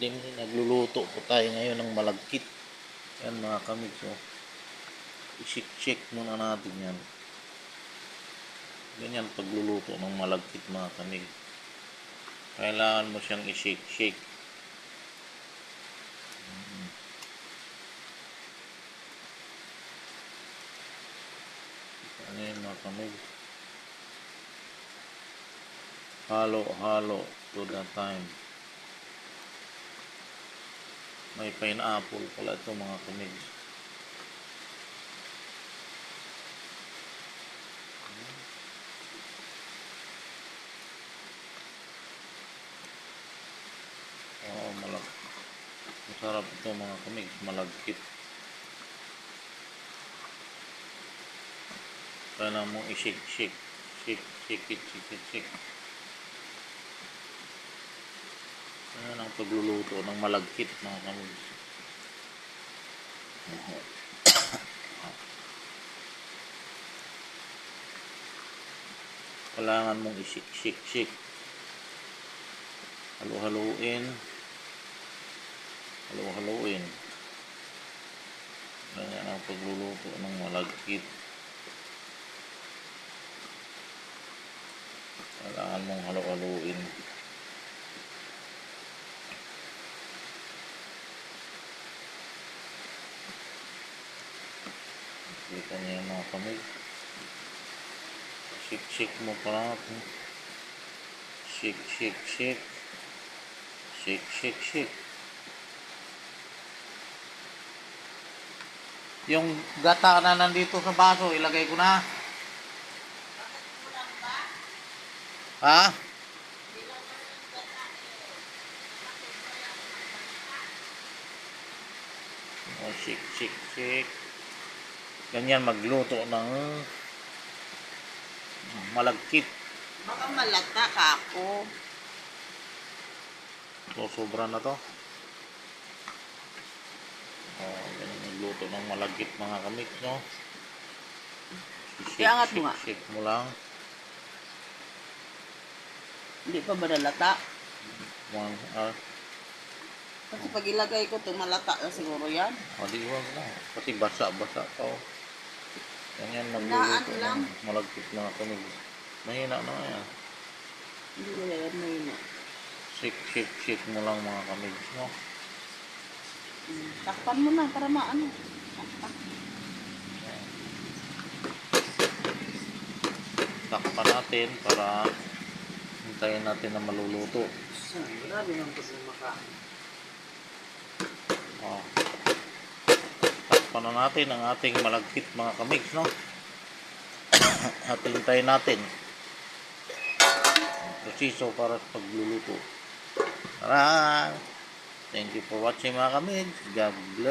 Din, nagluluto po tayo ngayon ng malagkit. Yan mga kamig. So, i-shake muna natin yan. Ganyan pagluluto ng malagkit mga kamig. Kailangan mo siyang i-shake. Ano yun mga kamig? Halo to the time. May pineapple pala ito mga kamig. Masarap ito mga kamig, malagkit. Kailangan mong i-shake. Shake it. Ayan ang pagluluto ng malagkit mga kamig. Kailangan mong i-shake. Haluin. Ganyan ang pagluluto ng malagkit. Kailangan mong haluin. Kita niyo yung mga kamig. Shake mo pa natin. Shake. Yung gata na nandito sa baso, ilagay ko na. Ha? Oh, shake. Ganyan magluto ng malagkit. Baka malata ka ako. So, sobra na to. Oh, ganyan magluto ng malagkit mga kamik, no? Iangat mo nga. Shake mo lang. Hindi pa ba nalata? One, Kasi pag ilagay ko ito, malata na siguro yan. di wag na. Kasi basa pa. Oh. Ganyan magluluto lang. ng malagkit mga kamik. Mahina na yan. Hindi ko yan mahina. Shake mo lang mga kamig, no? Takpan mo na para maano. Takpan natin para hintayin natin na maluluto. Grabe nang gusto makain. Oh. Takpan na natin ang ating malagkit mga kamig, no? At hintayin natin ang proseso para sa pagluluto. Tara! Thank you for watching mga kamig. God bless.